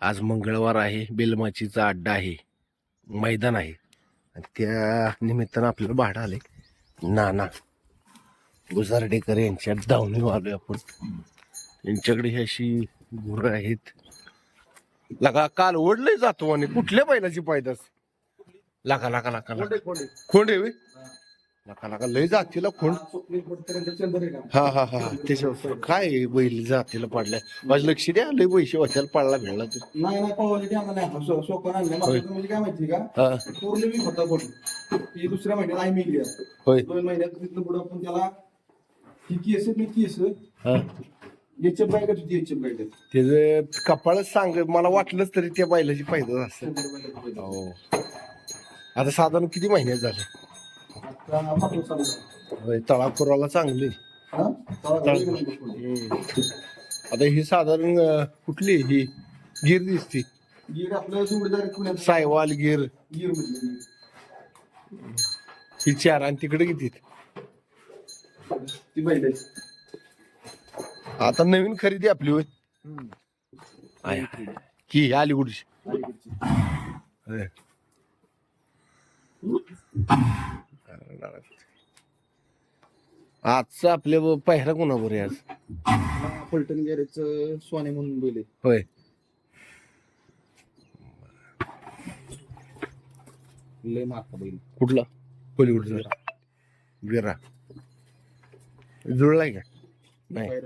आज मंगळवार आहे, बेलमाचीचा अड्डा आहे, मैदान आहे आणि त्या निमित्तानं आपल्याला भाडं आले. नाना गुजारडेकर यांच्या धावणी आलोय आपण. यांच्याकडे ही अशी गुरं आहेत. लगा काल ओढलंय जातो आणि कुठल्या बैलाची पायदास लाका लाका लाका लाका खोंड आहे लाका लाका लय जातीला खोंड. हा हा हा त्याच्यावर काय आहे बैल जातीला पडलाय. माझं लक्ष द्या लय पैसे वाचायला पडला भेटला तर नाही नाही पवायला ते आम्हाला नाही. सोपं आणलं म्हणजे काय माहिती का हा पूर्ण मी होता बोल ही दुसऱ्या महिन्यात आई मिळली होय 2 महिन्यात तिथलं पुढं आपण त्याला ही केस मी केस हा एचएफ बायक होती एचएफ बायक त्याचं कपाळच सांग मला वाटलंच तरी त्या बैलाची पायदास असं. हो आता साधारण किती महिन्यात झाले. होय तळापुराला चांगली. आता ही साधारण कुठली ही गिर दिसती गिर आपलं जोडीदार सायवाल गिर गिर म्हणजे ही 4 आणि तिकडे किती ती बैल आता नवीन खरेदी आपली होय आय, ही अलीकडची होय. आजचा आपल्या पहिरा कोणावर आहे आज पलटण गॅरेज सोने म्हणून बैल होय लय मारता बैल कुठला पलीकडचा विरा जुळलाय का नाही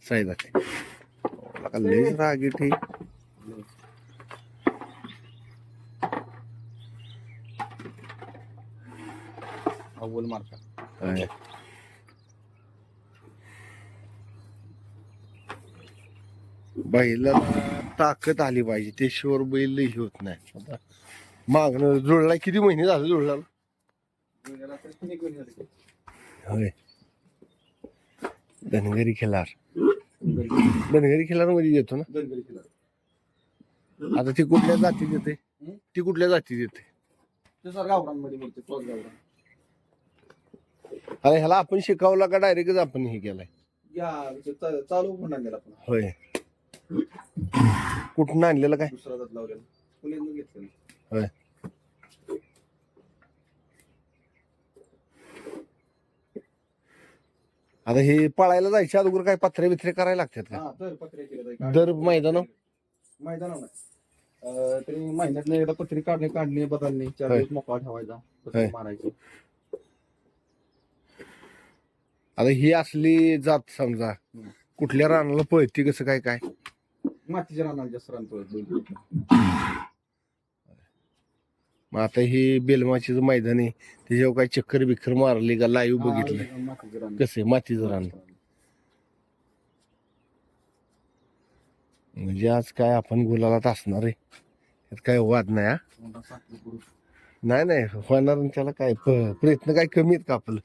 साईदा काय लयच राग येते. अव्वल मारता होय. बैलाला ताकद आली पाहिजे त्याशिवाय बैल हे होत नाही. आता मागणं जुळला किती महिने झाले जुळला होय धनगरी खिलार धनगरी खिलार मध्ये येतो ना. आता ती कुठल्या जाती देते ती कुठल्या जाती देते गावरांमध्ये बोलते तोच गावरान अरे ह्याला आपण शिकवला का डायरेक्टच आपण हे केलाय. या चालू म्हणा गेला आपण होय कुठून आणलेलं काय दुसरा जात लावलेला पुण्यातून घेतलेलं होय आता हे पळायला जायच्या अगोदर काय पत्रे बित्रे करायला लागतात का हा तर पत्रे केले दर मैदान मैदानावर नाही तरी महिन्यातनं एकदा पत्री काढणे बदलणे 4 होय. दिवस मोकळा ठेवायचा पत्री होय. मारायची आता ही असली जात समजा कुठल्या रानाला पळती कसं काय काय मातीच्या रानाला जास्त रानतो मग आता ही बेलमाचीचं मैदान आहे त्याच्यावर काय चक्कर बिक्कर मारली का लाईव्ह बघितलं मातीच्या रान कसं मातीचं रान म्हणजे आज काय आपण गुलालात असणार आहे त्यात काय वाद नाही हा नाही नाही होणार आणि त्याला काय प्रयत्न काय कमी आहेत का आपलं.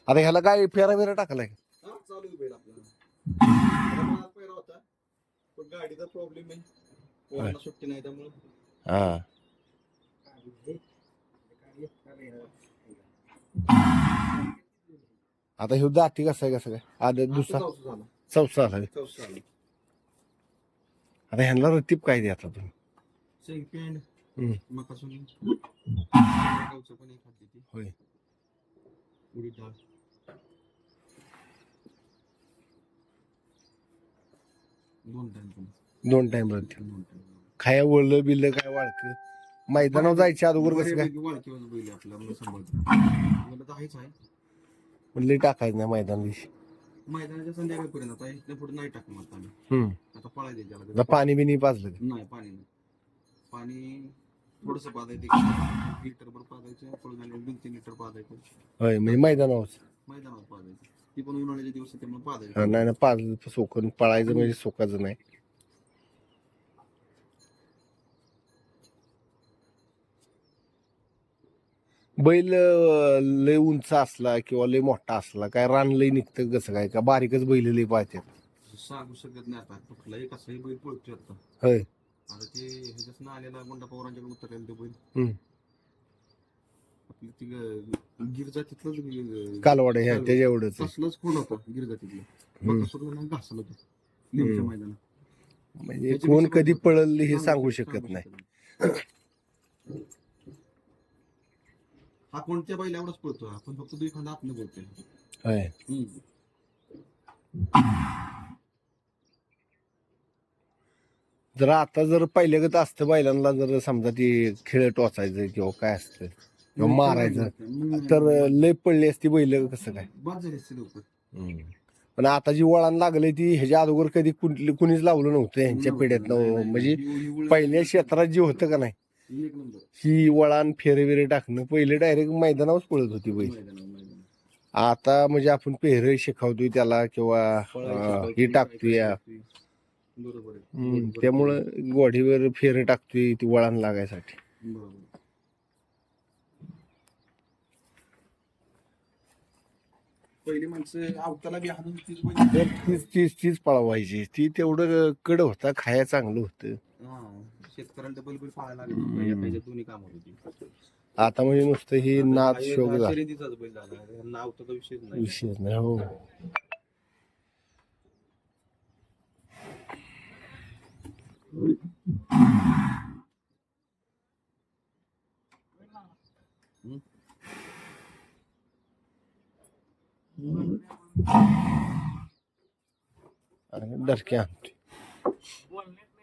आता ह्याला काय फेरा बिरा टाकलाय चालू आहे बैल आपल्याला पहिला होता पण गाडीचा प्रॉब्लेम आहे पोरांना सुट्टी नाही त्यामुळे हा आता हे दाती कसं आहे कसं काय आदत दुसरा चौसा आला आता ह्यांना रतीब काय द्या आता तुम्ही शेंगपेंड हम्म. मकासून गावचं पण एक खाते ती होय उडीद डाळ 2 टाइम पण 2 टाइम रतीब 2 टाइम खाया वळलं बिल्लं काय वाळक मैदानावर जायच्या अगोदर कसं काय वाळकीवर बैल आपल्याला सांभाळतो मला तर आहेच आहे म्हणले टाकायचं नाही मैदान दिवशी मैदानाच्या संध्याकाळपर्यंत आता इथल्या पुढे नाही टाकणार आता आम्ही आता पळायला त्याला आता पाणी बिनी पाजलं का? नाही पाणी नाही पाणी थोडस पाजायचं लिटरभर पाजायचं थोडं झालं 2-3 लिटर पाजायचं होय म्हणजे मैदानावर मैदानावर पाजायचं ती पण उन्हाळ्याच्या दिवस त्यामुळे पाजायचं नाही ना पाजलं सोकून पळायचं म्हणजे सोकाचं नाही. बैल लय उंच असला किंवा लय मोठा असला काय रान लय निघतं कसं काय का बारीकच बैल लय पाहतात सांगू शकत नाही आता कुठलाही कसंही बैल पळतोय आता होय आता ते ह्याच्यात आलेला गुंडा पवारांच्याकडे उतरलेला तो बैल आपली ती गिर जातीतलंच कालवाड ह्या त्याच्या एवढंच तसलंच कोण होतं गिर जातीतलं घासलं होतं लिमच्या मैदानात म्हणजे त्याची कोण भीती कधी भरपूर. पळल हे सांगू सांगू शकत नाही. हा कोणत्या बैलावरच पळतो, आपण फक्त दुई खांदा आतनं बोलतोय. होय. जर आता जर पहिल्यागत असतं बैलांना, जर समजा ती खेळ टोचायचं किंवा काय असतं किंवा मारायचं, तर लय पडली असती बैल कसं काय. बाद झाली असते लवकर. पण आता जी वळण लागले ती ह्याच्या अगोदर कधी कुणीच लावलं नव्हतं यांच्या पिढ्यात. म्हणजे पहिल्या क्षेत्रात जे होतं का नाही, एक नंबर ही वळण फेरे बिरे टाकणं, पहिले डायरेक्ट मैदानावर पळत होती बैल. आता म्हणजे आपण पेहरे शिकवतोय त्याला किंवा हे टाकतोय, बरोबर आहे. त्यामुळं गोडीवर फेरे टाकतोय ती वळण लागायसाठी. बरोबर. पहिली माणसं आवताला बी हाणून तीच बैल. तीच पळवायची. ती तेवढं कड होता, खाया चांगलं होतं. शेतकऱ्यांना बैल पाहायला लागले, दोन्ही काम होती. आता म्हणजे नुसतं ही नाद शोक झाला, शर्यतीचाच बैल झाला, नावचा विषयच नाही. विषयच नाही. हो. डरके आणतोय.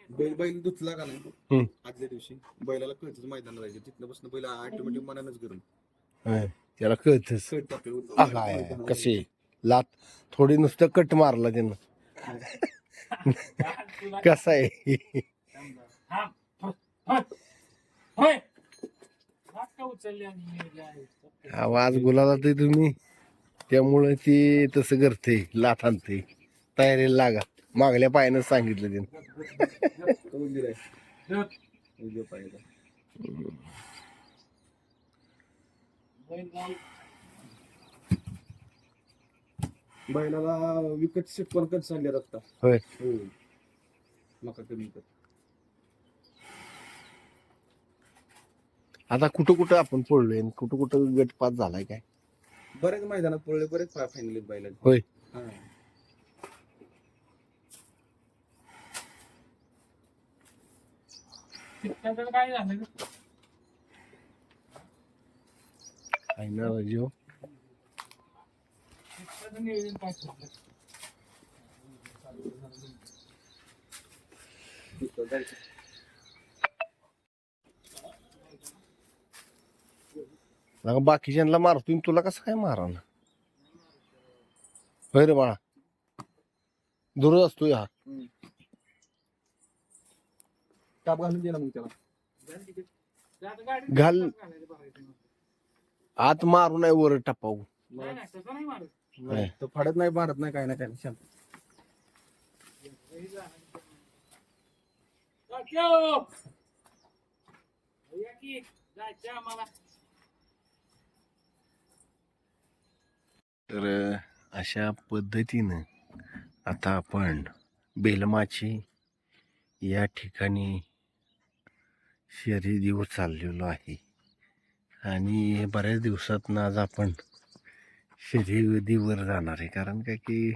बैल धुतला का नाही आदल्या दिवशी, बैलाला कळतच मैदानाला जायचं, तिथनं बसून बैल ऑटोमॅटिक मनानच गरम. त्याला कळतच कसे लात थोडी नुसतं कट मारला त्यानं. कसा आहे आवाज गुलाला ते तुम्ही, त्यामुळे ती तसं करते, लाथ आणते. तयारीला लागा, मागल्या पायानं सांगितलं त्यानं. बैलाला विकत शिकवण कधी सांगले रस्ता. होय. मका कमी कर. आता कुठं कुठं आपण पडलोय, कुठं कुठं गटपात झालाय काय. बरेच मैदानात पडले, बरेच फायनल बैला. होय. काय झालं फायनल जीव नियोजन काय ठरलं? बाकीच्यांना मारतोय, तुला कसं काय मारा ना. होय रे बाळा, दुरच असतोय हा. काप घालून दिला मग त्याला. घाल आत मारू नाही, वर टपावू. तो फाडत नाही, मारत नाही, काय ना काय शांत. तर अशा पद्धतीनं आता आपण बेलमाची या ठिकाणी शर्यतीवर चाललेलो आहे. आणि बऱ्याच दिवसात आज आपण शर्यतीवर जाणार आहे. कारण काय की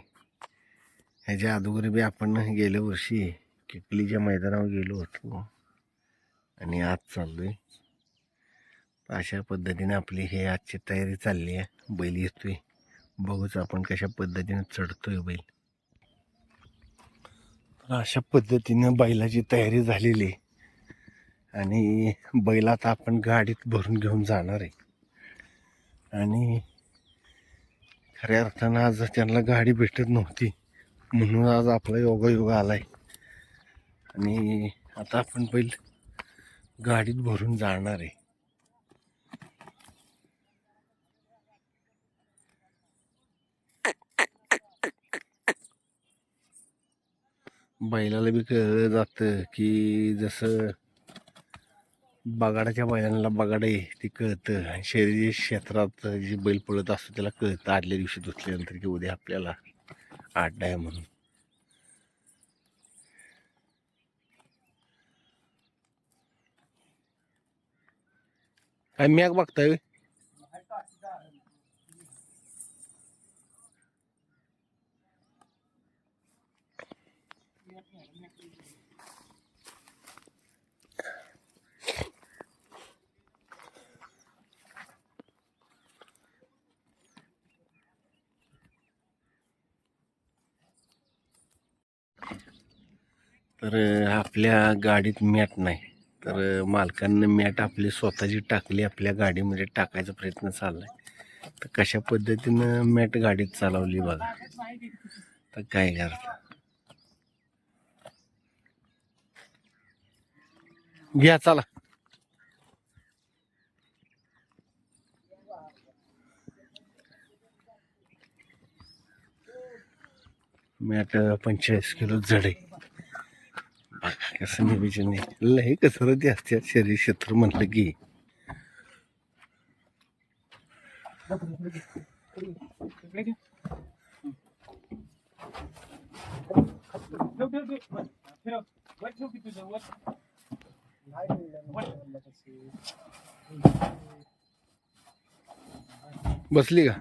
ह्याच्या अगोदर बी आपण गेल्या वर्षी किकलीच्या मैदानावर गेलो होतो आणि आज चाललोय. अशा पद्धतीने आपली हे आजची तयारी चालली आहे. बैल येतोय, बघूच आपण कशा पद्धतीने चढतोय बैल. अशा पद्धतीनं बैलाची तयारी झालेली आहे आणि बैलात आपण गाडीत भरून घेऊन जाणार आहे. आणि खऱ्या अर्थानं आज त्यांना गाडी भेटत नव्हती, म्हणून आज आपला योगायोग आलाय. आणि आता आपण बैल गाडीत भरून जाणार आहे. बैलाला बी कळलं जातं की जसं बगाडाच्या बैलांना बगाड आहे ते कळतं, आणि शर्यती क्षेत्रात जे बैल पळत असतो त्याला कळतं आदल्या दिवशी धुतल्यानंतर की उद्या आपल्याला अड्डा आहे म्हणून. काय मॅग बघताय? तर आपल्या गाडीत मॅट नाही, तर मालकांनी मॅट आपली स्वतःची टाकली, आपल्या गाडीमध्ये टाकायचा प्रयत्न चाललाय. तर कशा पद्धतीनं मॅट गाडीत चालवली बघा. तर काय करता, घ्या चला. मॅट 45 किलो जड आहे बघा. कसं नियोजन आहे, लय कसरती असते शरीर क्षेत्र म्हटलं की. बसली का?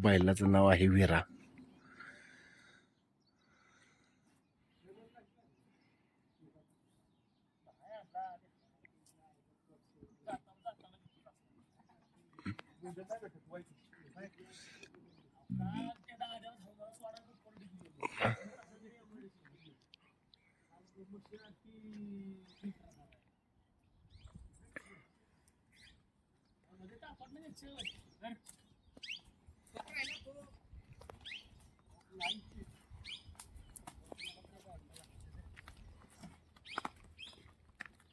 बैलाचं नाव आहे विरा.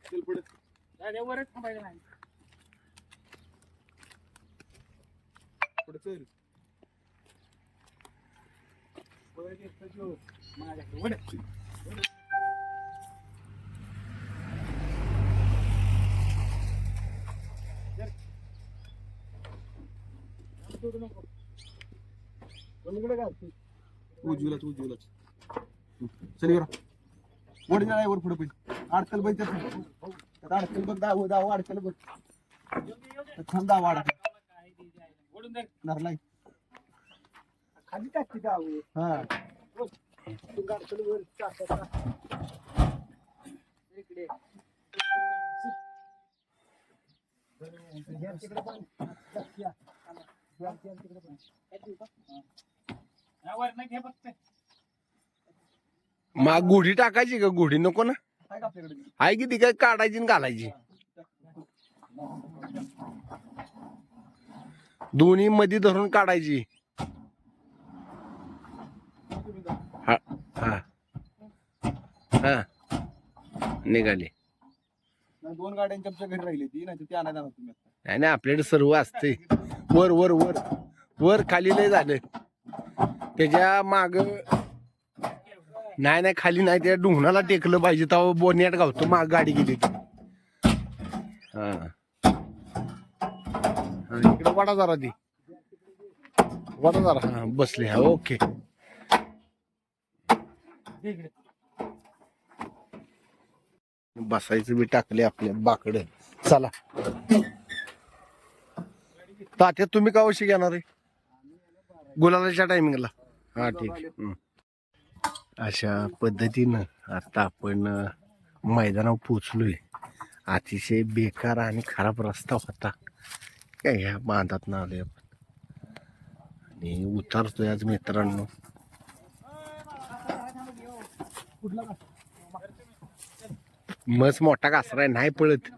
चल पुढे. वरच थांबायचं नाही. पुढे चल. माझ्याकडे वळ. सोडू नको. उजवीलाच. चल विरा. वर जा, वर पुढे पहिले. अडकल बघ त्यात अडकल बघ, दाव अडकल बघ. थांब दाव अडकल. ओढून धर. धरलाय. खाली टाकते दाव. हा. अडकल वर टाका. इकडे. तिकडे पण. वर नाही घे फक्त. मग गुढी टाकायची का? गुढी नको ना, आहे का आपल्याकडे? आहे की ती काय काढायची आणि घालायची. दोन्ही मध्ये धरून काढायची. हा हा हा निघाली. दोन गाड्यांची आमच्या घरी राहिली ती, नाही ती आणायला तुम्ही आता. नाही नाही, आपल्याकडे सर्व असते. वर वर वर वर खाली लय झालं. त्याच्या माग नाही खाली नाही, त्या डोंगणाला टेकलं पाहिजे तेव्हा बोनेट गावतो. माग गाडी गेली की. हा इकडे वाटा जरा ती वाटा जरा. हा बसले. हा ओके. बसायचं बी टाकले आपल्या बाकड. चला तात्या, तुम्ही का वर्षी घेणार आहे गुलालाच्या टायमिंगला? हा ठीक. अशा पद्धतीनं आता आपण मैदानावर पोचलोय. अतिशय बेकार आणि खराब रस्ता होता काय ह्या बांधात ना आलोय आपण आणि उतारतोय आज मित्रांनो. मस्त मोठा कासरा नाही पळत.